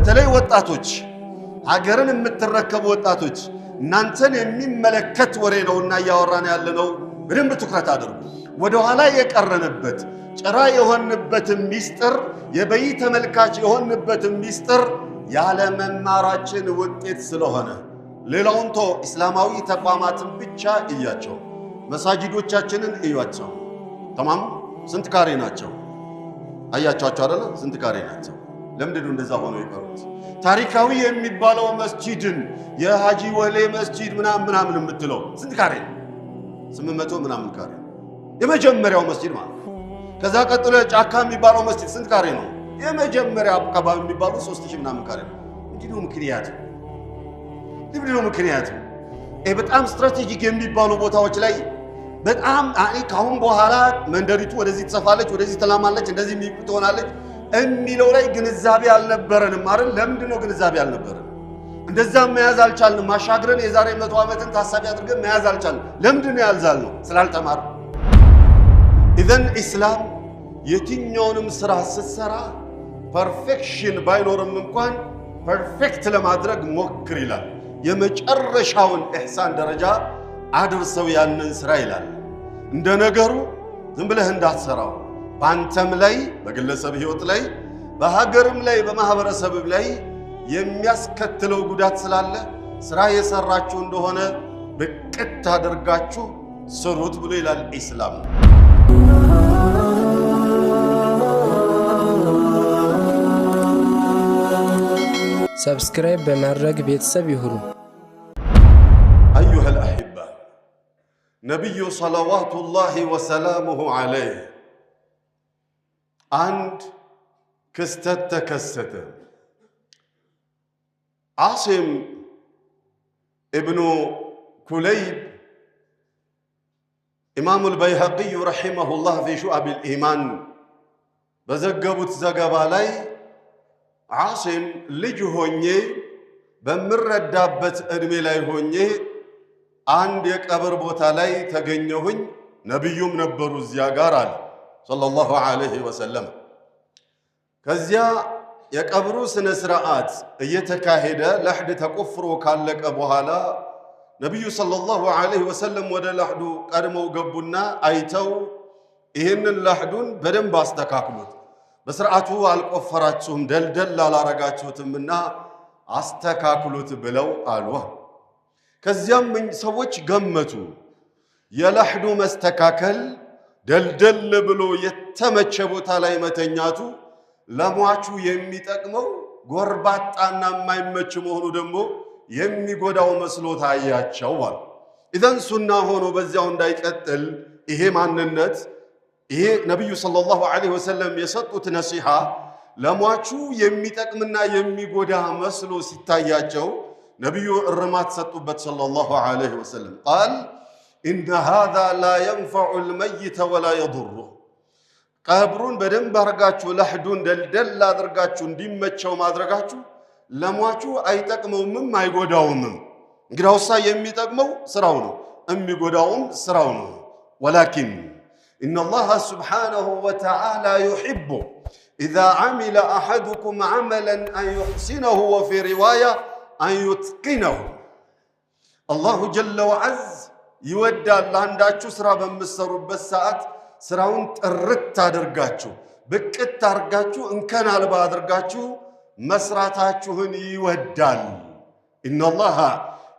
በተለይ ወጣቶች ሀገርን የምትረከቡ ወጣቶች እናንተን የሚመለከት ወሬ ነውና ያወራን ያለነው በደንብ ትኩረት አድርጉ። ወደ ኋላ የቀረንበት ጭራ የሆንበት ሚስጥር የበይ ተመልካች የሆንበት ሚስጥር ያለ መማራችን ውጤት ስለሆነ ሌላውን ቶ እስላማዊ ተቋማትን ብቻ እያቸው መሳጂዶቻችንን እያቸው ተማም ስንት ካሬ ናቸው አያቻቸው አይደለ? ስንት ካሬ ናቸው? ለምንድነው እንደዛ ሆኖ የቀሩት? ታሪካዊ የሚባለው መስጂድን የሃጂ ወሌ መስጂድ ምናምን የምትለው ስንት ካሬ ነው? 800 ምናምን ካሬ የመጀመሪያው መስጂድ ማለት ነው። ከዛ ቀጥሎ ጫካ የሚባለው መስጂድ ስንት ካሬ ነው? የመጀመሪያው አካባቢ የሚባለው 3000 ምናምን ካሬ ነው። ምንድነው ምክንያቱ? በጣም ስትራቴጂክ የሚባሉ ቦታዎች ላይ በጣም ካሁን በኋላ መንደሪቱ ወደዚህ ትሰፋለች፣ ወደዚህ ተላማለች፣ እንደዚህ ትሆናለች የሚለው ላይ ግንዛቤ አልነበረንም አይደል? ለምንድነው ግንዛቤ አልነበረንም? እንደዛም መያዝ አልቻልንም። ማሻግረን የዛሬ 100 ዓመትን ታሳቢ አድርገን መያዝ አልቻልንም። ለምንድነው ያልዛልነው? ስላልተማር። ኢዘን ኢስላም የትኛውንም ስራ ስትሰራ ፐርፌክሽን ባይኖርም እንኳን ፐርፌክት ለማድረግ ሞክር ይላል። የመጨረሻውን ኢህሳን ደረጃ አድርሰው ያንን ስራ ይላል። እንደ ነገሩ ዝም ብለህ እንዳትሰራው በአንተም ላይ በግለሰብ ህይወት ላይ በሀገርም ላይ በማህበረሰብም ላይ የሚያስከትለው ጉዳት ስላለ ስራ የሰራችሁ እንደሆነ በቅጥ አድርጋችሁ ስሩት ብሎ ይላል ኢስላም። ሰብስክራይብ በማድረግ ቤተሰብ ይሁኑ። አዩሃ አልአሂባ ነብዩ ሰለዋቱላሂ ወሰላሙሁ ዐለይሂ አንድ ክስተት ተከሰተ። ዓሲም ኢብኑ ኩለይብ ኢማሙ አልበይሀቂዩ ረሒመሁላህ ፊ ሹዐቢል ኢማን በዘገቡት ዘገባ ላይ ዓሲም ልጅ ሆኜ በምረዳበት ዕድሜ ላይ ሆኜ አንድ የቀብር ቦታ ላይ ተገኘሁኝ። ነቢዩም ነበሩ እዚያ ጋር አለ ሰለላሁ ዐለይሂ ወሰለም። ከዚያ የቀብሩ ስነ ስርዓት እየተካሄደ ለሕድ ተቆፍሮ ካለቀ በኋላ ነቢዩ ሰለላሁ ዐለይሂ ወሰለም ወደ ለሕዱ ቀድመው ገቡና አይተው ይህንን ለሕዱን በደንብ አስተካክሉት፣ በስርዓቱ አልቆፈራችሁም፣ ደልደል አላረጋችሁትምና አስተካክሉት ብለው አሉ። ከዚያም ሰዎች ገመቱ የለሕዱ መስተካከል ደልደል ብሎ የተመቸ ቦታ ላይ መተኛቱ ለሟቹ የሚጠቅመው ጎርባጣና የማይመች መሆኑ ደግሞ የሚጎዳው መስሎ ታያቸው አሉ። ኢዘን ሱና ሆኖ በዚያው እንዳይቀጥል ይሄ ማንነት ይሄ ነቢዩ ሰለላሁ ዐለይሂ ወሰለም የሰጡት ነሲሃ ለሟቹ የሚጠቅምና የሚጎዳ መስሎ ሲታያቸው ነቢዩ እርማት ሰጡበት ሰለላሁ ዐለይሂ ወሰለም። ቃል ኢነ ሃዛ ላ የንፈዑ ልመይተ ወላ የዱሩ ቀብሩን በደንብ አድርጋችሁ ለሕዱን ደልደል አድርጋችሁ እንዲመቸው ማድረጋችሁ ለሟቹ አይጠቅመውምም አይጎዳውምም። እንግዲያውሳ የሚጠቅመው ስራው ነው፣ የሚጎዳውም ስራው ነው። ወላኪን ኢነላሃ ሱብሓነሁ ወተዓላ ዩሒቡ ኢዛ ዓሚለ አሐዱኩም ዓመለን አን ዩሕሲነሁ ወፊ ሪዋያ አን ዩትቂነሁ። አላሁ ጀለ ወዐዝ ይወዳል አንዳችሁ ስራ በምትሰሩበት ሰዓት ስራውን ጥርት አድርጋችሁ ብቅት አድርጋችሁ እንከን አልባ አድርጋችሁ መስራታችሁን ይወዳል። ኢነላሃ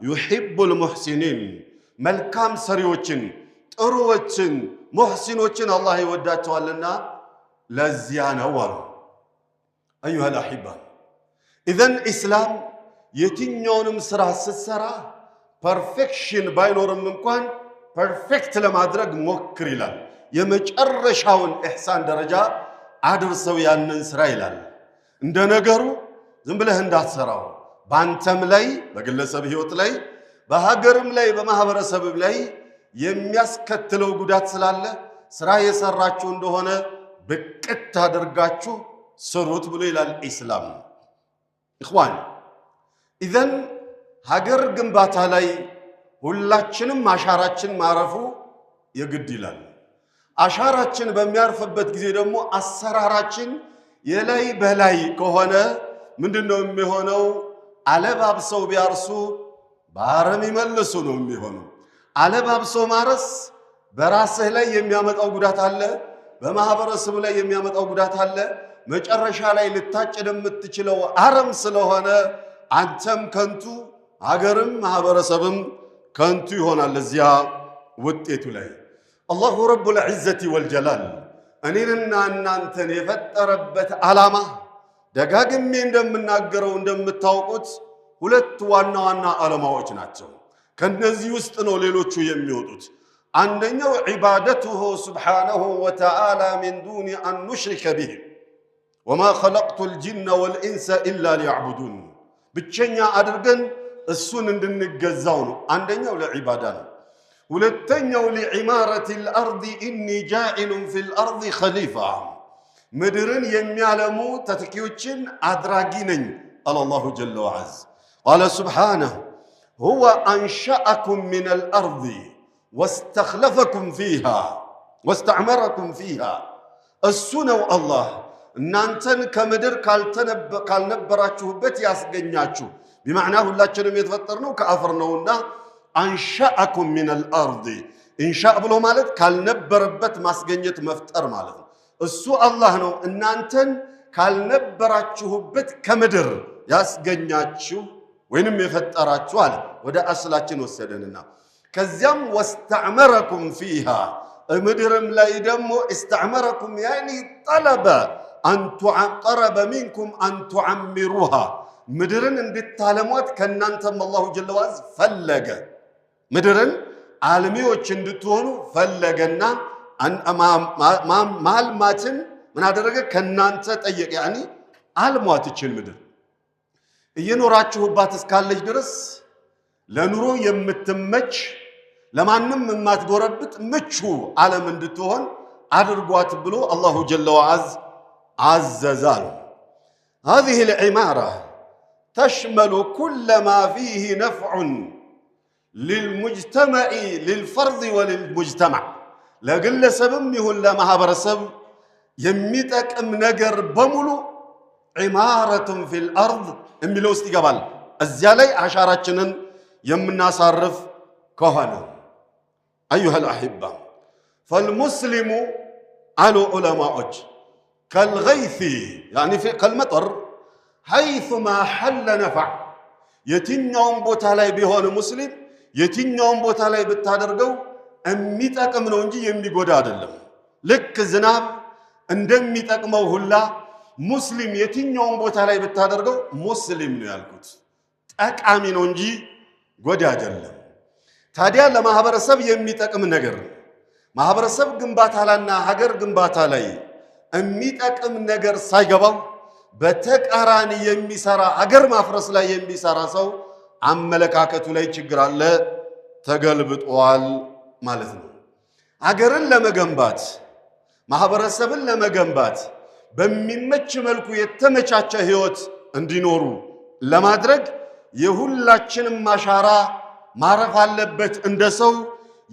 ዩሒቡል ሙሕሲኒን መልካም ሰሪዎችን ጥሩዎችን ሙሕሲኖችን አላህ ይወዳቸዋልና ለዚያ ነው አሉ። አዩሃ አልአሒባ ኢዘን ኢስላም የትኛውንም ስራ ስትሰራ ፐርፌክሽን ባይኖርም እንኳን ፐርፌክት ለማድረግ ሞክር ይላል። የመጨረሻውን ኢሕሳን ደረጃ አድርሰው ያንን ስራ ይላል። እንደ ነገሩ ዝም ብለህ እንዳትሰራው በአንተም ላይ በግለሰብ ህይወት ላይ በሀገርም ላይ በማህበረሰብም ላይ የሚያስከትለው ጉዳት ስላለ ስራ የሰራችሁ እንደሆነ በቅጥ አድርጋችሁ ስሩት ብሎ ይላል ኢስላም። ኢኽዋን ኢዘን ሀገር ግንባታ ላይ ሁላችንም አሻራችን ማረፉ የግድ ይላል። አሻራችን በሚያርፍበት ጊዜ ደግሞ አሰራራችን የላይ በላይ ከሆነ ምንድነው የሚሆነው? አለባብሰው ቢያርሱ በአረም ይመልሱ ነው የሚሆነው። አለባብሰው ማረስ በራስህ ላይ የሚያመጣው ጉዳት አለ፣ በማህበረሰቡ ላይ የሚያመጣው ጉዳት አለ። መጨረሻ ላይ ልታጭድ የምትችለው አረም ስለሆነ አንተም ከንቱ፣ ሀገርም ማህበረሰብም ከንቱ ይሆናል እዚያ ውጤቱ ላይ። አላሁ ረቡል ዒዘቲ ወልጀላል እኔንና እናንተን የፈጠረበት ዓላማ ደጋግሜ እንደምናገረው እንደምታውቁት ሁለት ዋና ዋና ዓላማዎች ናቸው። ከነዚህ ውስጥ ነው ሌሎቹ የሚወጡት። አንደኛው ዒባደቱሁ ሱብሓነሁ ወተዓላ ሚን ዱኒ አን ኑሽሪከ ቢህ ወማ ኸለቅቱል ጂነ ወልኢንሰ ኢላ ሊያዕቡዱን፣ ብቸኛ አድርገን እሱን እንድንገዛው ነው። አንደኛው ለዒባዳ ነው። ሁለተኛው ሊዒማረቲል አርዲ ኢኒ ጃዒሉን ፊል አርዲ ኸሊፋ፣ ምድርን የሚያለሙ ተተኪዎችን አድራጊ ነኝ አለ አላሁ ጀለ ወዐዝ። ቃለ ሱብሓነሁ ሁወ አንሸአኩም ሚነል አርዲ ወስተኽለፈኩም ፊሃ ወስተዕመረኩም ፊሃ፣ እሱ ነው አላህ እናንተን ከምድር ካልነበራችሁበት ያስገኛችሁ። ቢማዕና ሁላችንም የተፈጠርነው ከአፈር ነውና አንሸአኩም ሚነል አርዲ፣ ኢንሻእ ብሎ ማለት ካልነበረበት ማስገኘት መፍጠር ማለት ነው። እሱ አላህ ነው እናንተን ካልነበራችሁበት ከምድር ያስገኛችሁ ወይንም የፈጠራችሁ አለ። ወደ አስላችን ወሰደንና ከዚያም ወስተዕመረኩም ፊሃ፣ ምድርም ላይ ደግሞ እስተዕመረኩም ያኒ ጠለበ ሚንኩም አን ቱዓሚሩሃ፣ ምድርን እንድታለሟት ከእናንተም አላሁ ጀለ ወዐዝ ፈለገ። ምድርን አልሚዎች እንድትሆኑ ፈለገና ማልማትን ምን አደረገ? ከእናንተ ጠየቀ። ያኒ አልሟት ይችል ምድር እየኖራችሁባት እስካለች ድረስ ለኑሮ የምትመች ለማንም የማትጎረብጥ ምቹ ዓለም እንድትሆን አድርጓት ብሎ አላሁ ጀለ ወዐዝ አዘዛል። هذه العمارة تشمل كل ما فيه نفع للمجتمع للفرد وللمجتمع، ለግለሰብም ይሁን ለማህበረሰብ የሚጠቅም ነገር በሙሉ ዒማረቱን ፊል አርድ የሚለው ውስጥ ይገባል። እዚያ ላይ አሻራችንን የምናሳርፍ ከሆነ አዩሀል አሒባ ፈልሙስሊሙ አሉ ዑለማዎች ከልገይሲ ያኒ ከልመጠር ሐይሱማ ሐለ ነፈዕ፣ የትኛውም ቦታ ላይ ቢሆን ሙስሊም የትኛውም ቦታ ላይ ብታደርገው የሚጠቅም ነው እንጂ የሚጎዳ አይደለም። ልክ ዝናብ እንደሚጠቅመው ሁላ ሙስሊም የትኛውም ቦታ ላይ ብታደርገው ሙስሊም ነው ያልኩት፣ ጠቃሚ ነው እንጂ ጎዳ አይደለም። ታዲያ ለማህበረሰብ የሚጠቅም ነገር ማህበረሰብ ግንባታ ላይና ሀገር ግንባታ ላይ የሚጠቅም ነገር ሳይገባው በተቃራኒ የሚሰራ ሀገር ማፍረስ ላይ የሚሰራ ሰው አመለካከቱ ላይ ችግር አለ፣ ተገልብጧል ማለት ነው። ሀገርን ለመገንባት ማህበረሰብን ለመገንባት በሚመች መልኩ የተመቻቸ ህይወት እንዲኖሩ ለማድረግ የሁላችንም አሻራ ማረፍ አለበት። እንደ ሰው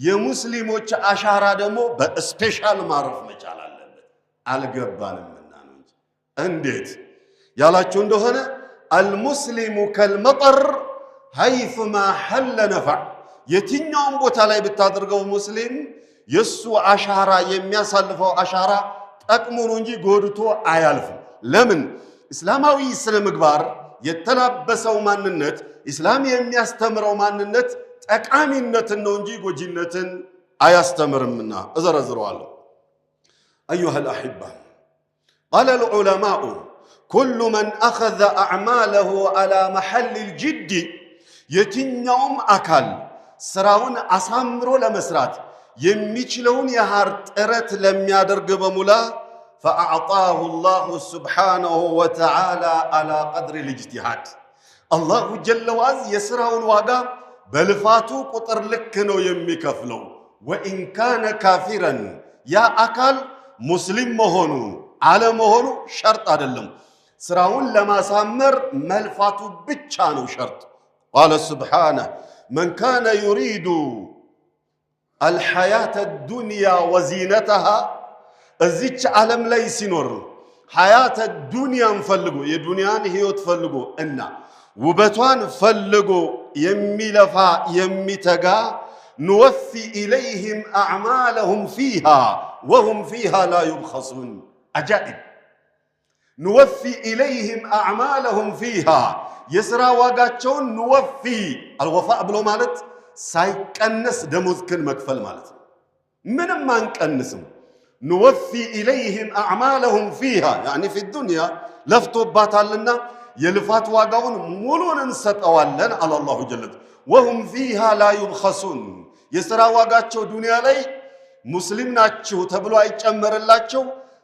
የሙስሊሞች አሻራ ደግሞ በስፔሻል ማረፍ መቻል አለበት። አልገባንምና ነው እንጂ እንዴት ያላችሁ እንደሆነ አልሙስሊሙ ከልመጠር ሐይሱማ ሐለ ነፈዕ፣ የትኛውም ቦታ ላይ ብታደርገው ሙስሊም የሱ አሻራ የሚያሳልፈው አሻራ ጠቅሞ ነው እንጂ ጎድቶ አያልፍም። ለምን? እስላማዊ ስነ ምግባር የተላበሰው ማንነት ኢስላም የሚያስተምረው ማንነት ጠቃሚነትን ነው እንጂ ጎጂነትን አያስተምርምና እዘረዝረዋለሁ። አዩሀል አሒባ ቃለ ልዑለማኡ ኩሉ መን አኸዘ አዕማለሁ ዐላ መሐሊል ጅድ፣ የትኛውም አካል ስራውን አሳምሮ ለመስራት የሚችለውን ያህል ጥረት ለሚያደርግ በሙላ ፈአዕጣሁ ላሁ ሱብሓነሁ ወተዓላ ዐላ ቀድሪ ልእጅቲሃድ፣ አላሁ ጀለ ወዐዝ የሥራውን ዋጋ በልፋቱ ቁጥር ልክ ነው የሚከፍለው። ወኢን ካነ ካፊረን፣ ያ አካል ሙስሊም መሆኑ አለመሆኑ ሸርጥ አይደለም። ስራውን ለማሳመር መልፋቱ ብቻ ነው ሸርጥ። ቃለ ሱብሓነሁ መን ካነ ዩሪዱ አልሐያተ ዱንያ ወዚነተሃ፣ እዚች ዓለም ላይ ሲኖር ሐያተ ዱንያን ፈልጎ የዱንያን ህይወት ፈልጎ እና ውበቷን ፈልጎ የሚለፋ የሚተጋ ንወፊ ኢለይሂም አዕማለሁም ፊሃ ወሁም ፊሃ ላ ዩብኸሱን። አጃኢብ። ንወፊ ኢለይሂም አዕማለሁም ፊሃ የሥራ ዋጋቸውን ንወፊ አልወፋእ ብሎ ማለት ሳይቀነስ ደሞዝክን መክፈል ማለት ነው። ምንም አንቀንስም። ንወፊ ኢለይሂም አዕማለሁም ፊሃ ያኒ ፊ ዱንያ ለፍቶባታልና የልፋት ዋጋውን ሙሉን እንሰጠዋለን አለ አላሁ ጀለ ወሁም ፊሃ ላ ዩብኸሱን። የሥራ ዋጋቸው ዱንያ ላይ ሙስሊም ናችሁ ተብሎ አይጨመርላቸው፣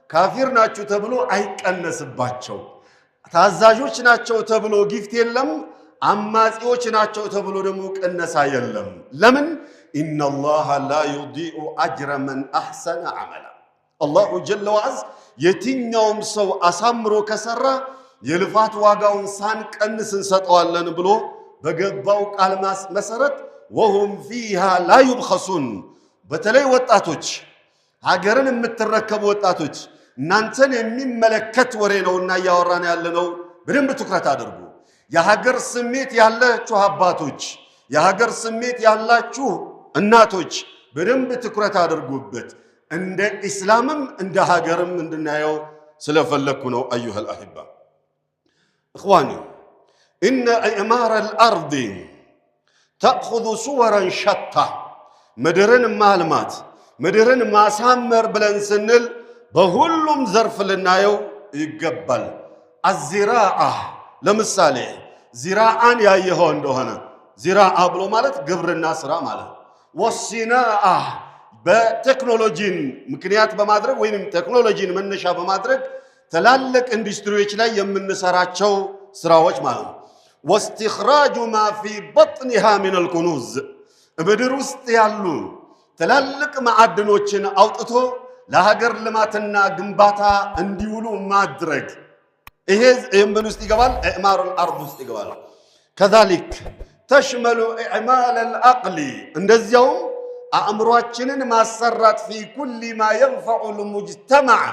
ካፊር ናችሁ ተብሎ አይቀነስባቸው፣ ታዛዦች ናቸው ተብሎ ጊፍት የለም፣ አማጺዎች ናቸው ተብሎ ደግሞ ቅነሳ የለም። ለምን? ኢነላሃ ላ ዩዲኡ አጅረ መን አሕሰነ ዐመላ። አላሁ ጀለ ወዐዝ የትኛውም ሰው አሳምሮ ከሰራ የልፋት ዋጋውን ሳንቀንስ እንሰጠዋለን ብሎ በገባው ቃል መሰረት ወሁም ፊሃ ላ ዩብኸሱን። በተለይ ወጣቶች፣ ሀገርን የምትረከቡ ወጣቶች እናንተን የሚመለከት ወሬ ነውና እያወራን ያለነው በደንብ ትኩረት አድርጉ። የሀገር ስሜት ያላችሁ አባቶች፣ የሀገር ስሜት ያላችሁ እናቶች በደንብ ትኩረት አድርጉበት። እንደ ኢስላምም እንደ ሀገርም እንድናየው ስለፈለኩ ነው። አዩሃል አሂባ እኽዋኒ ኢነ ኢዕማረ አልአርድ ተእኹዙ ሱወረን ሸታ። ምድርን ማልማት ምድርን ማሳመር ብለን ስንል በሁሉም ዘርፍ ልናየው ይገባል። አዚራአ ለምሳሌ ዚራአን ያየኸው እንደሆነ ዚራአ ብሎ ማለት ግብርና ስራ ማለት። ወሲናአ በቴክኖሎጂን ምክንያት በማድረግ ወይንም ቴክኖሎጂን መነሻ በማድረግ ትላልቅ ኢንዱስትሪዎች ላይ የምንሰራቸው ስራዎች ማለት ነው። ወስቲኽራጁ ማ ፊ በጥኒሃ ሚነል ኩኑዝ ምድር ውስጥ ያሉ ትላልቅ ማዕድኖችን አውጥቶ ለሀገር ልማትና ግንባታ እንዲውሉ ማድረግ። ይሄ ምን ውስጥ ይገባል? ኢዕማሩል አርድ ውስጥ ይገባል። ከዛሊክ ተሽመሉ ኢዕማለል አቅሊ እንደዚያውም አእምሯችንን ማሰራት ፊ ኩሊ ማ የንፈዑል ሙጅተመዕ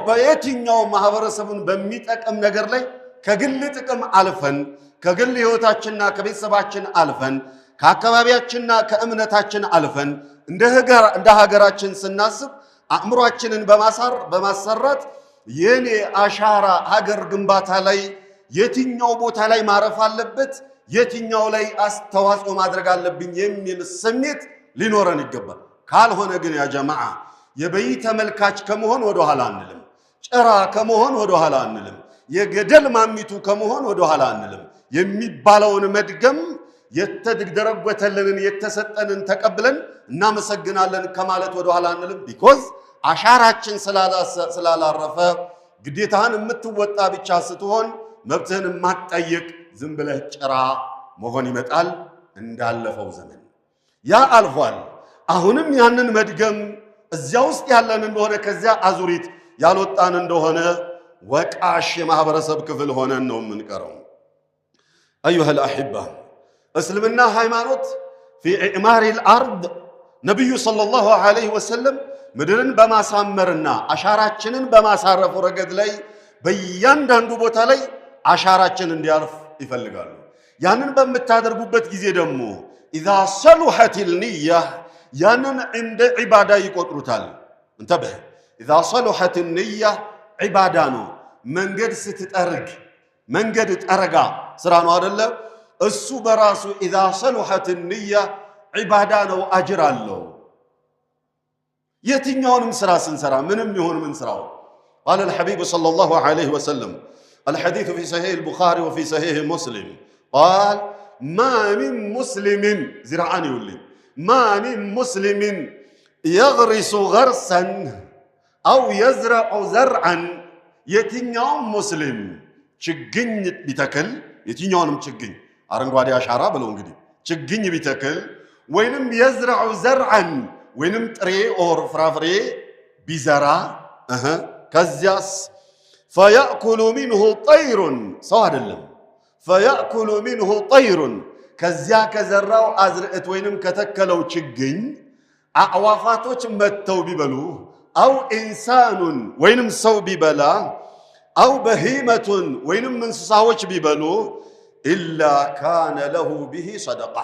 በየትኛው ማህበረሰቡን በሚጠቅም ነገር ላይ ከግል ጥቅም አልፈን ከግል ህይወታችንና ከቤተሰባችን አልፈን ከአካባቢያችንና ከእምነታችን አልፈን እንደ ሀገራችን ስናስብ አእምሯችንን በማሰራት የኔ አሻራ ሀገር ግንባታ ላይ የትኛው ቦታ ላይ ማረፍ አለበት፣ የትኛው ላይ አስተዋጽኦ ማድረግ አለብኝ የሚል ስሜት ሊኖረን ይገባል። ካልሆነ ግን ያ ጀማዓ የበይ ተመልካች ከመሆን ወደ ኋላ አንልም። ጭራ ከመሆን ወደ ኋላ አንልም። የገደል ማሚቱ ከመሆን ወደ ኋላ አንልም። የሚባለውን መድገም የተደረጎተልንን የተሰጠንን ተቀብለን እናመሰግናለን ከማለት ወደ ኋላ አንልም። ቢኮዝ አሻራችን ስላላረፈ ግዴታህን የምትወጣ ብቻ ስትሆን መብትህን የማትጠይቅ ዝም ብለህ ጭራ መሆን ይመጣል። እንዳለፈው ዘመን ያ አልፏል። አሁንም ያንን መድገም እዚያ ውስጥ ያለን እንደሆነ ከዚያ አዙሪት ያልወጣን እንደሆነ ወቃሽ የማህበረሰብ ክፍል ሆነን ነው የምንቀረው። አዩሃል አሂባ እስልምና ሃይማኖት ፊ ኢዕማሪል አርድ ነቢዩ ሰለላሁ ዐለይሂ ወሰለም ምድርን በማሳመርና አሻራችንን በማሳረፉ ረገድ ላይ በእያንዳንዱ ቦታ ላይ አሻራችን እንዲያርፍ ይፈልጋሉ። ያንን በምታደርጉበት ጊዜ ደግሞ ኢዛ ሰሉሐቲል ንያ ያንን እንደ ዒባዳ ይቆጥሩታል። እንተብህ ኢዛ ሰሉሐቲል ንያ ዒባዳ ነው። መንገድ ስትጠርግ መንገድ ጠረጋ ስራ ነው አይደለ? እሱ በራሱ ኢዛ ሰሉሐቲል ንያ ዒባዳ ነው፣ አጅር አለው። የትኛውንም ስራ ስንሰራ ምንም ይሁን ምን ስራው قال الحبيب صلى الله عليه وسلم الحديث في صحيح البخاري وفي صحيح مسلم قال ما من مسلم زرعان يولي ما من مسلم يغرس غرسا أو يزرع زرعا የትኛውም ሙስሊም ችግኝ ቢተክል የትኛውንም ችግኝ አረንጓዴ አሻራ ብለው እንግዲህ ችግኝ ቢተክል ወይንም يزرع زرعا ወይንም ጥሬ ኦር ፍራፍሬ ቢዘራ ከዚያስ فيأكل منه طير ሰው አይደለም فيأكل منه طير ከዚያ ከዘራው አዝርዕት ወይንም ከተከለው ችግኝ አዕዋፋቶች መተው ቢበሉ አው ኢንሳኑን ወይንም ሰው ቢበላ አው በሂመቱን ወይንም እንስሳዎች ቢበሉ ኢላ ካነ ለሁ ቢሂ ሰደቃ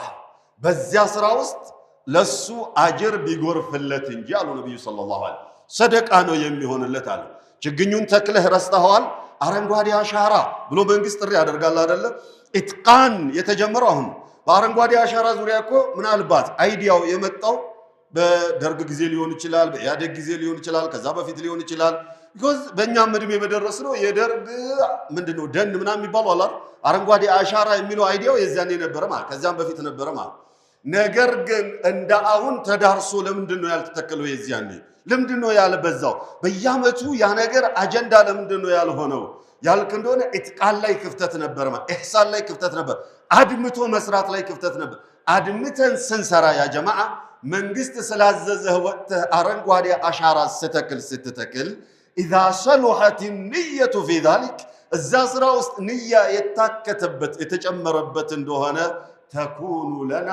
በዚያ ስራ ውስጥ ለሱ አጅር ቢጎርፍለት እንጂ አሉ ነብዩ ሰለላሁ ዐለይሂ ወሰለም ሰደቃ ነው የሚሆንለት አለ። ችግኙን ተክለህ ረስተኸዋል፣ አረንጓዴ አሻራ ብሎ መንግስት ጥሪ ያደርጋል አይደለ? ኢትቃን የተጀመረው አሁን በአረንጓዴ አሻራ ዙሪያ እኮ ምናልባት አይዲያው የመጣው በደርግ ጊዜ ሊሆን ይችላል፣ በኢህአዴግ ጊዜ ሊሆን ይችላል፣ ከዛ በፊት ሊሆን ይችላል። ቢኮዝ በእኛም እድሜ በደረስ ነው የደርግ ምንድነው ደን ምናምን የሚባለው አላ አረንጓዴ አሻራ የሚለው አይዲያው የዛኔ ነበረ ማለት ከዛም በፊት ነበረ ማለት። ነገር ግን እንደ አሁን ተዳርሶ ለምንድነው ያልተተከለው? የዚያኔ ለምንድነው ያልበዛው? በየዓመቱ ያ ነገር አጀንዳ ለምንድነው ያልሆነው ያልክ እንደሆነ ኢትቃን ላይ ክፍተት ነበር ማለት ኢህሳን ላይ ክፍተት ነበር፣ አድምቶ መስራት ላይ ክፍተት ነበር። አድምተን ስንሰራ ያ ጀማዓ መንግስት ስላዘዘህ ወጥተህ አረንጓዴ አሻራ ስትተክል إذا صلحت النية في ذلك እዛ ስራ ውስጥ ንያ የታከተበት የተጨመረበት እንደሆነ ተኩኑ ለና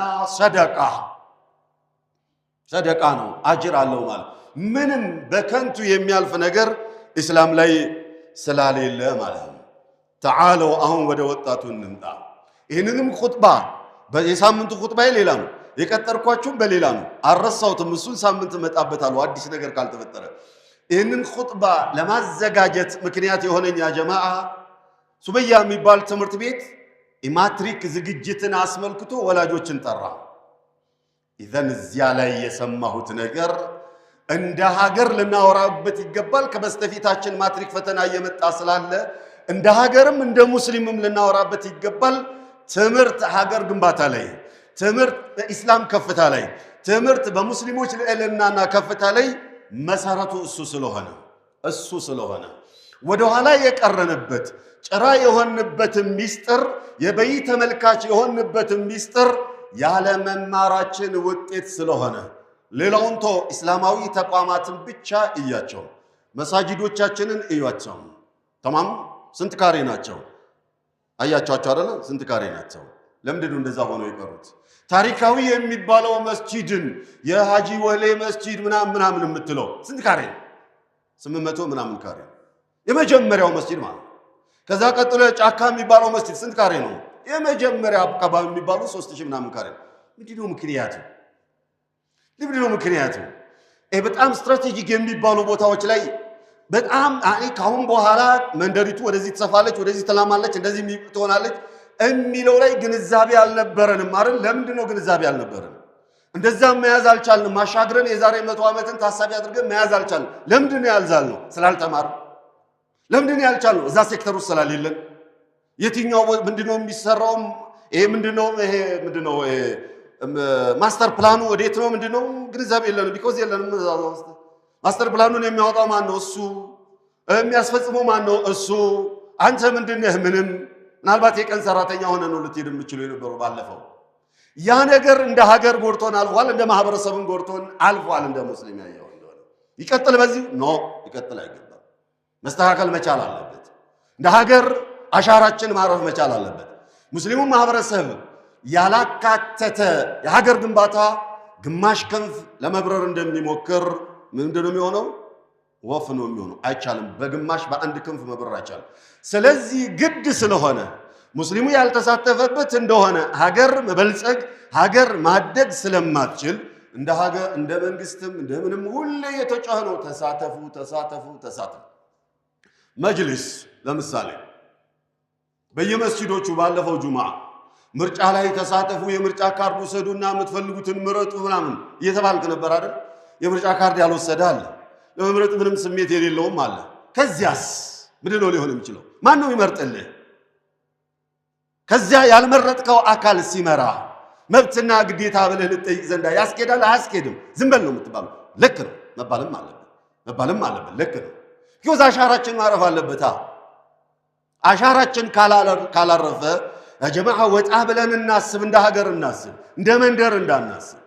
ሰደቃ ነው፣ አጅር አለው ማለት ምንም በከንቱ የሚያልፍ ነገር እስላም ላይ ስላሌለ ማለት ነው። ተዓለው አሁን ወደ ወጣቱ እንምጣ። ይህንንም ኹጥባ የሳምንቱ ኹጥባ ሌላ ነው፣ የቀጠርኳችሁም በሌላ ነው። አልረሳሁትም፣ እሱን ሳምንት እመጣበታለሁ አዲስ ነገር ካልተፈጠረ። ይህንን ኹጥባ ለማዘጋጀት ምክንያት የሆነኝ ያ ጀማዓ ሱበያ የሚባል ትምህርት ቤት የማትሪክ ዝግጅትን አስመልክቶ ወላጆችን ጠራ። ኢዘን እዚያ ላይ የሰማሁት ነገር እንደ ሀገር ልናወራበት ይገባል። ከበስተፊታችን ማትሪክ ፈተና እየመጣ ስላለ እንደ ሀገርም እንደ ሙስሊምም ልናወራበት ይገባል። ትምህርት ሀገር ግንባታ ላይ፣ ትምህርት በኢስላም ከፍታ ላይ፣ ትምህርት በሙስሊሞች ልዕልናና ከፍታ ላይ መሰረቱ እሱ ስለሆነ ወደ ኋላ የቀረንበት ጭራ የሆንበት ሚስጥር የበይ ተመልካች የሆንበት ሚስጥር ያለ መማራችን ውጤት ስለሆነ ሌላውን ቶ እስላማዊ ተቋማትን ብቻ እያቸው መሳጂዶቻችንን እያቸው ተማም ስንት ካሬ ናቸው አያቻቸው አይደል? ስንት ካሬ ናቸው? ለምንድን ነው እንደዛ ሆኖ የቀሩት? ታሪካዊ የሚባለው መስጂድን የሃጂ ወሌ መስጂድ ምናምን የምትለው ስንት ካሬ? 800 ምናምን ካሬ የመጀመሪያው መስጂድ ማለት። ከዛ ቀጥሎ ጫካ የሚባለው መስጂድ ስንት ካሬ ነው? የመጀመሪያ አካባቢ የሚባለው 3000 ምናምን ካሬ። ምንድነው ምክንያቱ? በጣም ስትራቴጂክ የሚባሉ ቦታዎች ላይ በጣም ካሁን በኋላ መንደሪቱ ወደዚህ ትሰፋለች፣ ወደዚህ ተላማለች፣ እንደዚህ ትሆናለች የሚለው ላይ ግንዛቤ አልነበረንም አይደል? ለምንድነው ግንዛቤ አልነበረንም? እንደዛም መያዝ አልቻልንም። ማሻግረን የዛሬ 100 ዓመትን ታሳቢ አድርገን መያዝ አልቻልንም። ለምንድነው ያልዛልነው? ስላልተማርን። ለምንድነው ያልቻልነው? እዛ ሴክተር ውስጥ ስላሌለን። የትኛው ምንድነው የሚሰራው? ይሄ ምንድነው ማስተር ፕላኑ ወዴት ነው? ምንድነው ግንዛቤ የለንም። ቢኮዝ የለንም። ማስተር ፕላኑን የሚያወጣው ማን ነው? እሱ። የሚያስፈጽመው ማን ነው? እሱ። አንተ ምንድነህ? ምንም። ምናልባት የቀን ሰራተኛ ሆነ ነው ልትሄድ የምችለው የነበረው ባለፈው። ያ ነገር እንደ ሀገር ጎርቶን አልፏል፣ እንደ ማህበረሰብን ጎርቶን አልፏል። እንደ ሙስሊም ያየው እንደሆነ ይቀጥል በዚህ ይቀጥል አይገባም። መስተካከል መቻል አለበት። እንደ ሀገር አሻራችን ማረፍ መቻል አለበት። ሙስሊሙ ማህበረሰብ ያላካተተ የሀገር ግንባታ ግማሽ ክንፍ ለመብረር እንደሚሞክር ምንድነው የሚሆነው? ወፍ ነው የሚሆነው። አይቻልም። በግማሽ በአንድ ክንፍ መብረር አይቻልም። ስለዚህ ግድ ስለሆነ ሙስሊሙ ያልተሳተፈበት እንደሆነ ሀገር መበልጸግ ሀገር ማደግ ስለማትችል እንደ ሀገር እንደ መንግስትም እንደምንም ሁሌ የተጫኸ ነው። ተሳተፉ። መጅሊስ ለምሳሌ በየመስጂዶቹ ባለፈው ጁምዓ ምርጫ ላይ ተሳተፉ፣ የምርጫ ካርድ ወሰዱና የምትፈልጉትን ምረጡ ምናምን እየተባልክ ነበር አይደል? የምርጫ ካርድ ያልወሰደ አለ፣ ለመምረጥ ምንም ስሜት የሌለውም አለ። ከዚያስ ምንድነው ሊሆን የሚችለው? ማን ነው ይመርጥልህ? ከዚያ ያልመረጥከው አካል ሲመራ መብትና ግዴታ ብለህ ልጠይቅ ዘንዳ ያስኬዳል? አያስኬድም? ዝም በል ነው የምትባለው። ልክ ነው መባልም አለበት። ልክ ነው። ቢኮዝ አሻራችን ማረፍ አለበት። አሻራችን ካላረፈ ጀማዓ ወጣ ብለን እናስብ፣ እንደ ሀገር እናስብ፣ እንደ መንደር እንዳናስብ።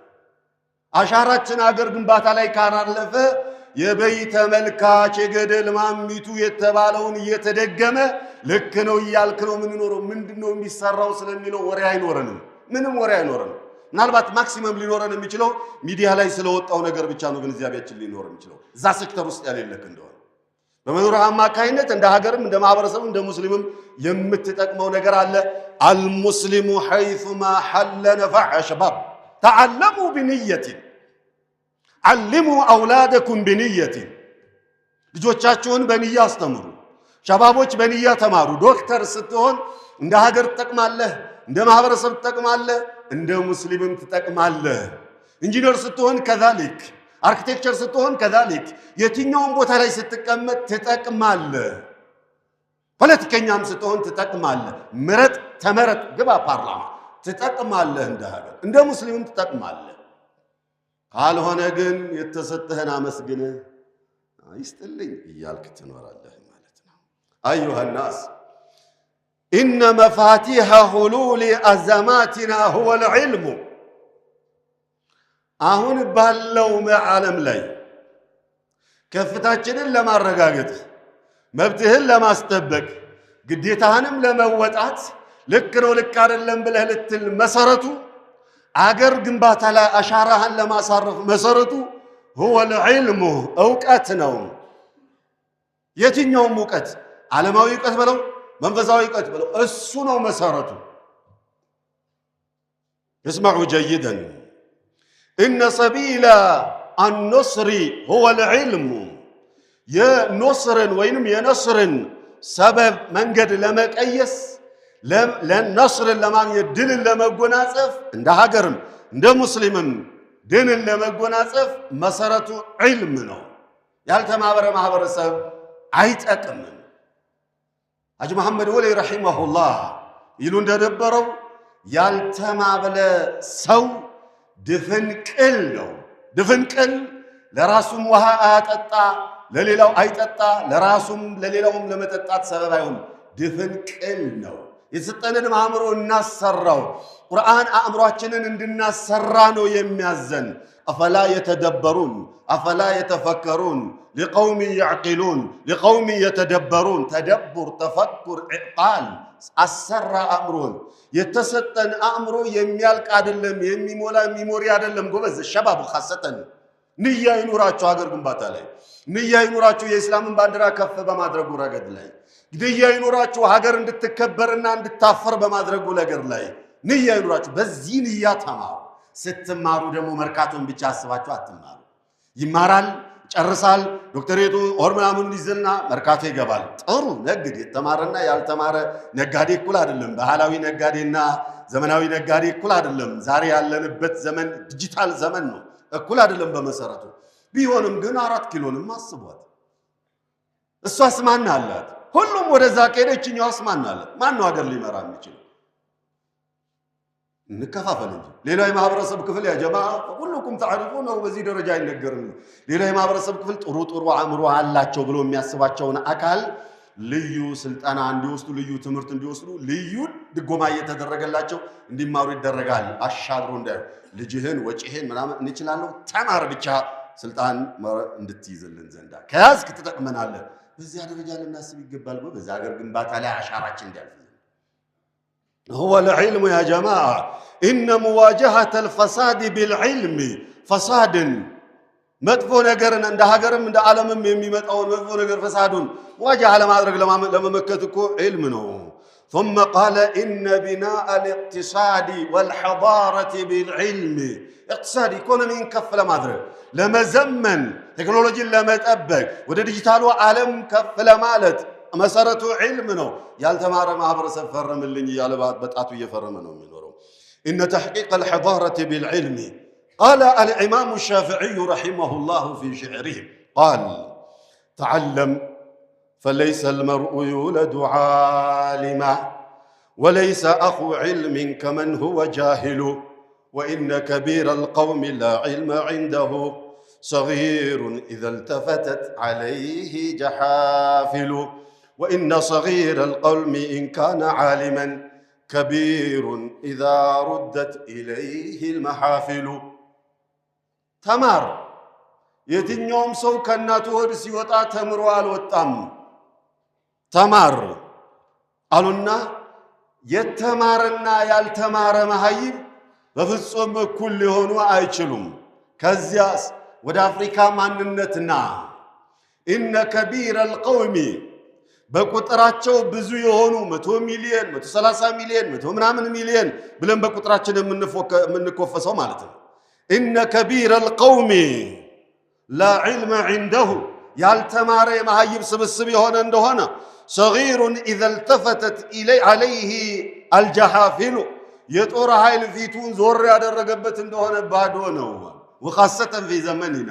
አሻራችን ሀገር ግንባታ ላይ ካላለፈ የበይ ተመልካች የገደል ማሚቱ የተባለውን እየተደገመ ልክ ነው እያልክ ነው የምንኖረው። ምንድነው የሚሰራው ስለሚለው ወሬ አይኖረንም። ምንም ወሬ አይኖረንም። ምናልባት ማክሲመም ሊኖረን የሚችለው ሚዲያ ላይ ስለወጣው ነገር ብቻ ነው ግንዛቤያችን ሊኖር የሚችለው እዛ ሴክተር ውስጥ ያለልክ እንደሆነ። በመኖር አማካይነት እንደ ሀገርም እንደ ማህበረሰብም እንደ ሙስሊምም የምትጠቅመው ነገር አለ። አልሙስሊሙ ሐይሱማ ሐለ ነፈዐ ሸባብ ተዓለሙ ቢንየቲን ዓልሙ አውላደኩም ቢንየቲን። ልጆቻችሁን በንያ አስተምሩ። ሸባቦች በንያ ተማሩ። ዶክተር ስትሆን እንደ ሀገር ትጠቅማለህ፣ እንደ ማህበረሰብ ትጠቅማለህ፣ እንደ ሙስሊምም ትጠቅማለህ። ኢንጂነር ስትሆን ከዛሊክ፣ አርኪቴክቸር ስትሆን ከዛሊክ፣ የትኛውም ቦታ ላይ ስትቀመጥ ትጠቅማለህ። ፖለቲከኛም ስትሆን ትጠቅማለህ። ምረጥ፣ ተመረጥ፣ ግባ ፓርላማ፣ ትጠቅማለህ። እንደ ሀገር እንደ ሙስሊምም ትጠቅማለህ። ካልሆነ ግን የተሰጠህን አመስግነህ ይስጥልኝ እያልክ ትኖራለህ ማለት ነው። አዩሃ ናስ ኢነ መፋቲሐ ሁሉል አዘማቲና ሁወል ዒልሙ። አሁን ባለው ዓለም ላይ ከፍታችንን ለማረጋገጥ መብትህን ለማስጠበቅ ግዴታህንም ለመወጣት ልክ ነው ልክ አይደለም ብለህ ልትል መሰረቱ አገር ግንባታ ላይ አሻራህን ለማሳረፍ መሰረቱ ሁወል ዒልሙ እውቀት ነው። የትኛውም እውቀት ዓለማዊ እውቀት በለው መንፈሳዊ እውቀት በለው እሱ ነው መሰረቱ። እስመዑ ጀይደን ኢነ ሰቢለ አልነስሪ ሁወል ዒልሙ። የኖስርን ወይንም የነስርን ሰበብ መንገድ ለመቀየስ ለነስርን ለማግኘት ድልን ለመጎናጸፍ እንደ ሀገርም እንደ ሙስሊምም ድልን ለመጎናጸፍ መሰረቱ ዒልም ነው። ያልተማበረ ማህበረሰብ አይጠቅምም። ሐጂ መሐመድ ወሊ ረሒመሁላህ ይሉ እንደነበረው ያልተማበለ ሰው ድፍንቅል ነው። ድፍንቅል ለራሱም ውሃ አያጠጣ፣ ለሌላው አይጠጣ፣ ለራሱም ለሌላውም ለመጠጣት ሰበብ አይሆን። ድፍንቅል ነው። የተሰጠንን አእምሮ እናሰራው። ቁርአን አእምሯችንን እንድናሰራ ነው የሚያዘን። አፈላ የተደበሩን አፈላ የተፈከሩን ሊቀውሚ ያዕቂሉን ሊቀውሚ የተደበሩን። ተደቡር፣ ተፈኩር፣ ዕቃል አሰራ አእምሮን። የተሰጠን አእምሮ የሚያልቅ አይደለም፣ የሚሞላ ሚሞሪ አይደለም። ጎበዝ ሸባብ ኻሰተን ንያ ይኑራችሁ። ሀገር ግንባታ ላይ ንያ ይኑራችሁ። የእስላምን ባንዲራ ከፍ በማድረጉ ረገድ ላይ ንያ ይኑራችሁ። ሀገር እንድትከበርና እንድታፈር በማድረጉ ነገር ላይ ንያ ይኑራችሁ። በዚህ ንያ ተማሩ። ስትማሩ ደግሞ መርካቶን ብቻ አስባችሁ አትማሩ። ይማራል፣ ጨርሳል፣ ዶክተሬቱ ኦር ምናምኑን ይዘልና መርካቶ ይገባል። ጥሩ ነግድ። የተማረና ያልተማረ ነጋዴ እኩል አይደለም። ባህላዊ ነጋዴና ዘመናዊ ነጋዴ እኩል አይደለም። ዛሬ ያለንበት ዘመን ዲጂታል ዘመን ነው። እኩል አይደለም በመሰረቱ። ቢሆንም ግን 4 ኪሎንም አስቧት። እሷስ ማን አላት? ሁሉም ወደዛ ከሄደችኛዋስ ማን አላት? ማን ነው ሀገር ሊመራ የሚችል? እንከፋፈል እንጂ ሌላው የማህበረሰብ ክፍል ያ ጀማ ሁሉኩም ተዓሪፉ ነው። በዚህ ደረጃ አይነገርም። ሌላው የማህበረሰብ ክፍል ጥሩ አእምሮ አላቸው ብሎ የሚያስባቸውን አካል ልዩ ስልጠና እንዲወስዱ፣ ልዩ ትምህርት እንዲወስዱ፣ ልዩ ድጎማ እየተደረገላቸው እንዲማሩ ይደረጋል። አሻግሮ እንዳይ ልጅህን ወጪህን ምናምን እንችላለሁ ተማር ብቻ ስልጣን እንድትይዝልን ዘንዳ ከያዝክ ትጠቅመናለህ። በዚያ ደረጃ ልናስብ ይገባል። በዛ ሀገር ግንባታ ላይ አሻራችን እንዲያልፍ هو العلم يا جماعة. إن مواجهة الفساد بالعلم فساد مدفو نجرنا عند هجرم عند عالم ميمت أو مدفو نجر فساد واجه على ما أدرك لما مكتكو علمنا. ثم قال إن بناء الاقتصاد والحضارة بالعلم. اقتصاد يكون من كف لما أدرك لما زمن تكنولوجيا لما تأبك وده ديجيتال وعالم كف لما لت መሰረቱ ዒልም ነው። ያልተማረ ማህበረሰብ ፈረምልኝ እያለ በጣቱ እየፈረመ ነው የሚኖረው። ኢነ ተሕቂቅ አልሐዳረቲ ቢልዕልሚ ቃለ አልኢማሙ ሻፊዒዩ ረሒመሁላሁ ፊ ሽዕሪህ ቃል ተዓለም ፈለይሰ አልመርኡ ዩውለዱ ዓሊማ ወለይሰ አኹ ዒልምን ከመን ሁወ ጃሂሉ ወኢነ ከቢረ አልቀውሚ ላ ዒልመ ዒንደሁ ሰጊሩን ኢዘ التفتت ዓለይህ ጀሓፊሉ وإن صغير القوم إن كان عالما كبير إذا ردت إليه المحافل. تمار يتنيوم سو كناتو ورسي وطا تمرو الوطام تمار قالونا يتمارنا يالتمار مهيب بفصوم كل هونو አይችሉም። ከዚያስ ወደ አፍሪካ ማንነትና ኢነ ከቢረል ቀውሚ በቁጥራቸው ብዙ የሆኑ 100 ሚሊዮን 130 ሚሊዮን 100 ምናምን ሚሊዮን ብለን በቁጥራችን የምንኮፈሰው ማለት ነው። ኢነ ከቢረል ቀውሚ ላ ዒልመ ዒንደሁ ያልተማረ የመሃይብ ስብስብ የሆነ እንደሆነ ሰጊሩን ኢዘ ልተፈተት ዐለይህ አልጀሓፊሉ የጦር ኃይል ፊቱን ዞር ያደረገበት እንደሆነ ባዶ ነው። ወኻሰተን ፊ ዘመኒና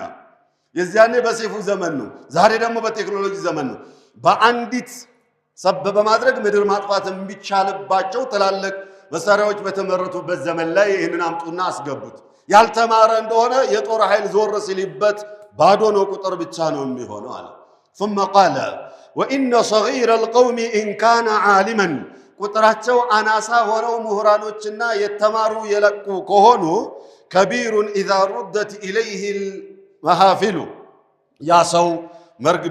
የዚያኔ በሰይፉ ዘመን ነው። ዛሬ ደግሞ በቴክኖሎጂ ዘመን ነው። በአንዲት ሰበብ በማድረግ ምድር ማጥፋት የሚቻልባቸው ትላልቅ መሳሪያዎች በተመረቱበት ዘመን ላይ ይህንን አምጡና አስገቡት። ያልተማረ እንደሆነ የጦር ኃይል ዞር ሲልበት ባዶ ነው፣ ቁጥር ብቻ ነው የሚሆነው አለ። ثم قال وإن صغير القوم إن كان عالما ቁጥራቸው አናሳ ሆነው ምሁራኖችና የተማሩ የለቁ ከሆኑ ከቢሩን إذا ردت إليه المحافل ያ ሰው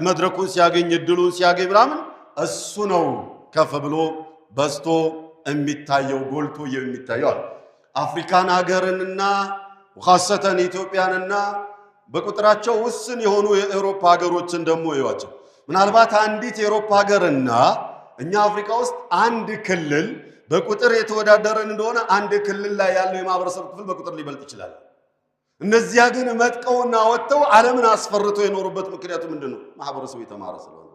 መድረኩን ሲያገኝ እድሉን ሲያገኝ ምናምን እሱ ነው ከፍ ብሎ በስቶ የሚታየው ጎልቶ የሚታየው። አፍሪካን ሀገርንና ወኻሰተን ኢትዮጵያንና በቁጥራቸው ውስን የሆኑ የአውሮፓ ሀገሮችን ደግሞ ይዋቸው። ምናልባት አንዲት የአውሮፓ ሀገርና እኛ አፍሪካ ውስጥ አንድ ክልል በቁጥር የተወዳደረን እንደሆነ አንድ ክልል ላይ ያለው የማህበረሰብ ክፍል በቁጥር ሊበልጥ ይችላል። እነዚያ ግን መጥቀውና ወጥተው ዓለምን አስፈርተው የኖሩበት ምክንያቱ ምንድነው? ማህበረሰቡ የተማረ ስለሆነ።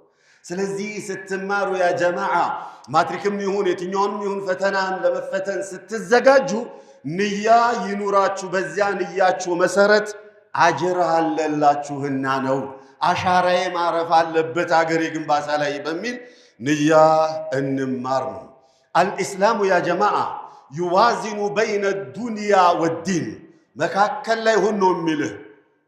ስለዚህ ስትማሩ ያ ጀማዓ ማትሪክም ይሁን የትኛውንም ይሁን ፈተናን ለመፈተን ስትዘጋጁ ንያ ይኑራችሁ። በዚያ ንያችሁ መሰረት አጅር አለላችሁና ነው። አሻራዬ ማረፍ አለበት አገሬ ግንባታ ላይ በሚል ንያ እንማር ነው። አልኢስላሙ ያ ጀማዓ ዩዋዚኑ በይነ ዱንያ ወዲን መካከል ላይ ሆኖ የሚልህ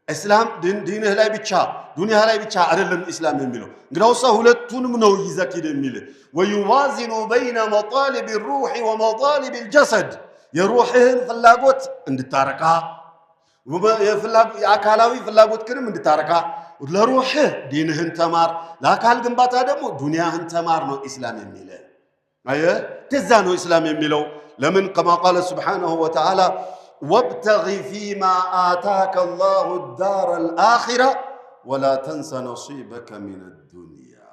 እስላም ዲንህ ላይ ብቻ ዱንያ ላይ ብቻ አይደለም እስላም የሚለው። እንግዲያውሳ ሁለቱንም ነው ይዘኪድ የሚልህ። ወዩዋዚኑ በይነ መጣሊብ الروح ومطالب الجسد የሩህህን ፍላጎት እንድታረካ የአካላዊ ፍላጎት ክንም እንድታረካ ለሩህህ ዲንህን ተማር፣ ለአካል ግንባታ ደግሞ ዱንያህን ተማር ነው ኢስላም የሚለው። ተዛ ነው ኢስላም የሚለው። ለምን كما قال سبحانه وتعالى وابتغ فيما آتاك الله الدار الآخرة ولا تنس نصيبك من الدنيا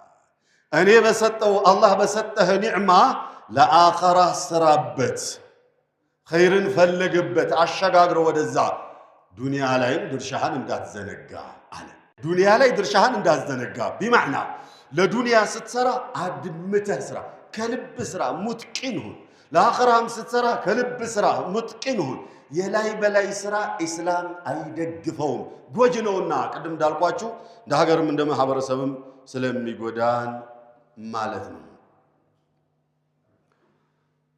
أني بسطه الله بسطه نعمة لآخرة سرابت خير فلقبت عشقاقر ودزا دنيا لا درشهان اندات زنقا على دنيا لا درشهان اندات زنقا بمعنى لدنيا ستسرى عدمته سرى كلب سرى متقنه ለአኺራም ስትሰራ ከልብ ስራ ሙጥቂንሁን የላይ በላይ ስራ ኢስላም አይደግፈውም፣ ጎጅ ነውና ቅድም እንዳልኳችሁ እንደ ሀገርም እንደ ማህበረሰብም ስለሚጎዳን ማለት ነው።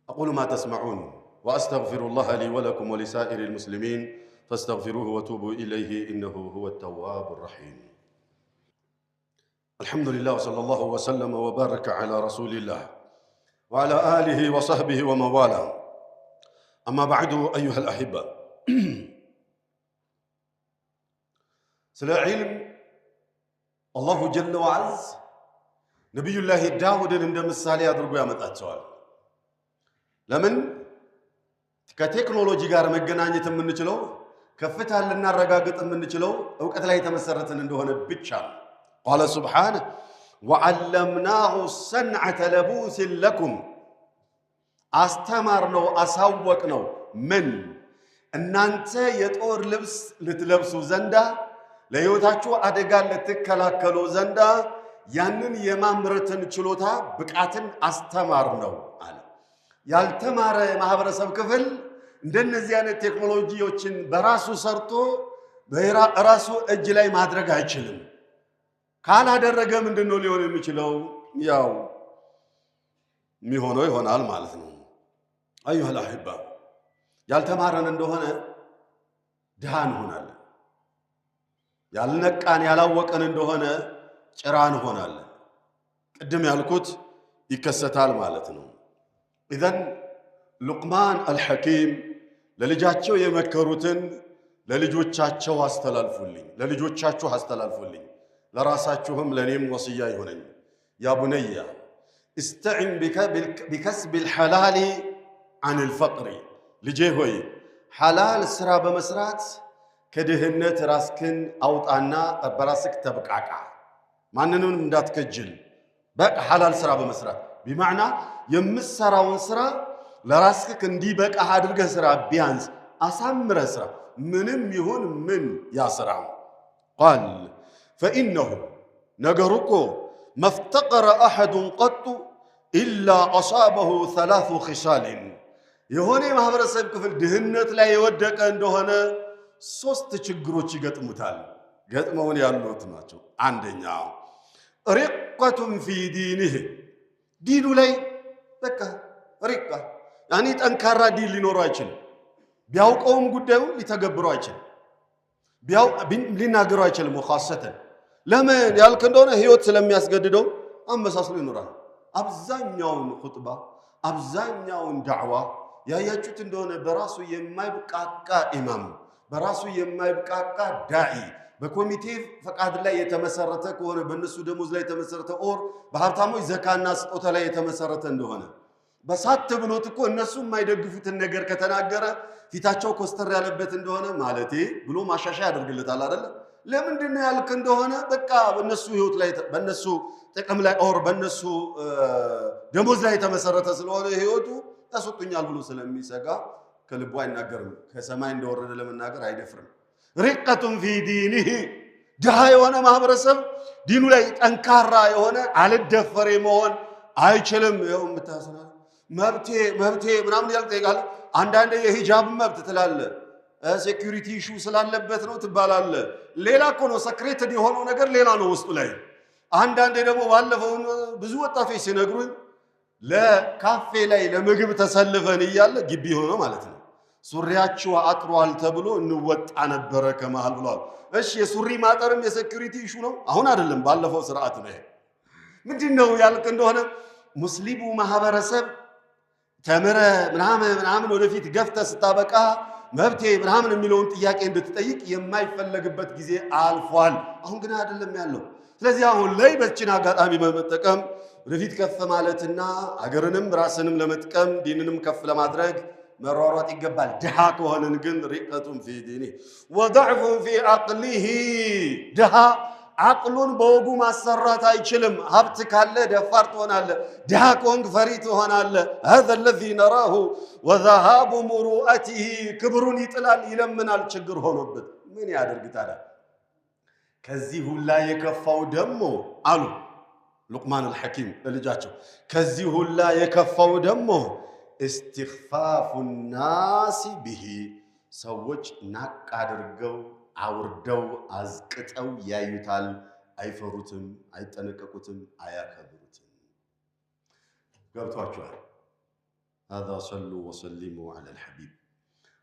أقول ما تسمعون وأستغفر الله لي ولكم ولسائر المسلمين فاستغفروه وتوبوا إليه إنه هو التواب الرحيم. الحمد لله وصلى الله وسلم وبارك على رسول الله وعلى آله وصحبه وموالاه. أما بعد أيها الأحبة سلا علم الله جل وعز نبي الله داود عند مثالي أدرجو يا متأتشوال لمن كتكنولوجي قار مجنانية من نشلو كفتها لنا الرجاجة من نشلو أو كتلاقي تمسرت إنه بيتشام. قال سبحانه وعلمناه صنعة لبوس لكم أستمرنا أسوقنا من أن أنت يتور لبس لتلبسوا زندا ليوتاچو أدقال لتكلاكلو زندا يانن يمامرتن چلوتا بقاتن أستمرنا على يالتمار ማህበረሰብ ክፍል እንደነዚህ አይነት ቴክኖሎጂዎችን በራሱ ሰርቶ በራሱ እጅ ላይ ማድረግ አይችልም። ካላደረገ ምንድነው ሊሆን የሚችለው? ያው የሚሆነው ይሆናል ማለት ነው። أيها الأحبة ያልተማረን እንደሆነ ድሃ እንሆናለን። ያልነቃን ያላወቀን እንደሆነ ጭራ እንሆናለን። ቅድም ያልኩት ይከሰታል ማለት ነው። إذن لقمان الحكيم ለልጃቸው የመከሩትን ለልጆቻቸው አስተላልፉልኝ ለራሳችሁም ለኔም ወሲያ ይሆነኝ። يا بني استعن بكسب الحلال عن الفقر ልጄ ሆይ حلال ስራ በመስራት ከድህነት ራስክን አውጣና በራስክ ተብቃቃ። ማንንም እንዳትከጅል በቃ ሐላል ስራ በመስራት بمعنى የምትሰራውን ስራ ለራስህ እንዲበቃ አድርገህ ስራ ቢያንስ አሳምረ ስራ ምንም ይሁን ምን ያስራው قال فإنه نجركو ما افتقر أحد قط إلا أصابه ثلاث خصال يهوني ማህበረሰብ ክፍል ድህነት ላይ የወደቀ እንደሆነ ሶስት ችግሮች ይገጥሙታል ገጥመውን ያሉት ናቸው አንደኛው رقة في دينه ዲኑ ላይ በቃ ሪቃ ያኒ ጠንካራ ዲን ሊኖር አይችልም ቢያውቀውም ጉዳዩ ሊተገብረው አይችልም ሊናገረው አይችልም ወኻሰተን ለምን ያልክ እንደሆነ ህይወት ስለሚያስገድደው አመሳስሎ ይኖራል አብዛኛውን ኹጥባ አብዛኛውን ዳዕዋ ያያችሁት እንደሆነ በራሱ የማይብቃቃ ኢማም በራሱ የማይብቃቃ ዳዒ በኮሚቴ ፈቃድ ላይ የተመሰረተ ከሆነ በእነሱ ደሞዝ ላይ የተመሰረተ ኦር በሀብታሞች ዘካና ስጦታ ላይ የተመሰረተ እንደሆነ በሳት ብሎት እኮ እነሱ የማይደግፉትን ነገር ከተናገረ ፊታቸው ኮስተር ያለበት እንደሆነ ማለቴ ብሎ ማሻሻያ ያደርግለታል አይደል ለምንድን ነው ያልክ እንደሆነ በቃ በእነሱ ህይወት ላይ በእነሱ ጥቅም ላይ ኦር በእነሱ ደሞዝ ላይ የተመሰረተ ስለሆነ ህይወቱ ያስወጡኛል ብሎ ስለሚሰጋ ከልቡ አይናገርም ከሰማይ እንደወረደ ለመናገር አይደፍርም رقة في دينه ድሃ የሆነ ማህበረሰብ ዲኑ ላይ ጠንካራ የሆነ አልደፈረ መሆን አይችልም ይሄው ምታሰና መብቴ ምናምን ያልጠይቃል አንዳንዴ የሂጃብ መብት ትላለ ሴኩሪቲ ኢሹ ስላለበት ነው ትባላለ ሌላ እኮ ነው ሰክሬትድ የሆነው ነገር ሌላ ነው ውስጡ ላይ አንዳንዴ ደግሞ ባለፈው ብዙ ወጣቶች ሲነግሩኝ ለካፌ ላይ ለምግብ ተሰልፈን ይያለ ግቢ ሆኖ ማለት ነው ሱሪያቸው አጥሯል ተብሎ እንወጣ ነበር ከመሃል ብሏል እሺ የሱሪ ማጠርም የሴኩሪቲ ኢሹ ነው አሁን አይደለም ባለፈው ስርዓት ነው ምንድነው ያልክ እንደሆነ ሙስሊሙ ማህበረሰብ ተመረ ምናምን ወደፊት ገፍተ ስታበቃ መብቴ ምናምን የሚለውን ጥያቄ እንድትጠይቅ የማይፈለግበት ጊዜ አልፏል አሁን ግን አይደለም ያለው ስለዚህ አሁን ላይ በእችን አጋጣሚ በመጠቀም ወደፊት ከፍ ማለትና አገርንም ራስንም ለመጥቀም ዲንንም ከፍ ለማድረግ መሯሯጥ ይገባል ድሃ ከሆነን ግን ሪቀቱን في دينه وضعف في عقله ድሃ አቅሉን በወጉ ማሰራት አይችልም ሀብት ካለ ደፋር ትሆናለህ ድሃ ከሆንክ ፈሪ ትሆናለህ هذا الذي نراه وذهاب مروءته ክብሩን ይጥላል ይለምናል ችግር ሆኖበት ምን ያደርግ ታዲያ ከዚህ ሁላ የከፋው ደሞ አሉ ሉቅማን الحكيم ለልጃቸው ከዚህ ሁላ የከፋው ደሞ استخفاف الناس به ሰዎች ናቅ አድርገው አውርደው አዝቅጠው ያዩታል አይፈሩትም አይጠነቀቁትም አያከብሩትም ገብቷችኋል هذا صلوا وسلموا على الحبيب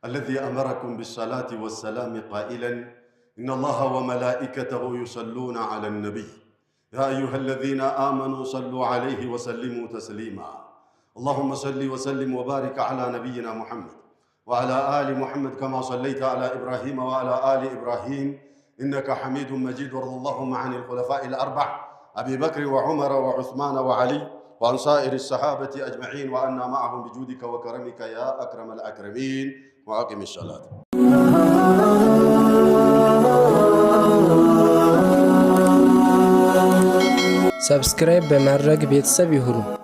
الذي أمركم بالصلاة والسلام قائلا إن الله وملائكته يصلون على النبي يا أيها الذين آمنوا صلوا عليه وسلموا تسليما اللهم صل وسلم وبارك على نبينا محمد وعلى آل محمد كما صليت على إبراهيم وعلى آل إبراهيم إنك حميد مجيد وارض اللهم عن الخلفاء الأربع أبي بكر وعمر وعثمان وعلي وعن سائر الصحابة أجمعين وأنا معهم بجودك وكرمك يا أكرم الأكرمين وأقم الصلاة سبسكرايب بمرق بيتساب يهرو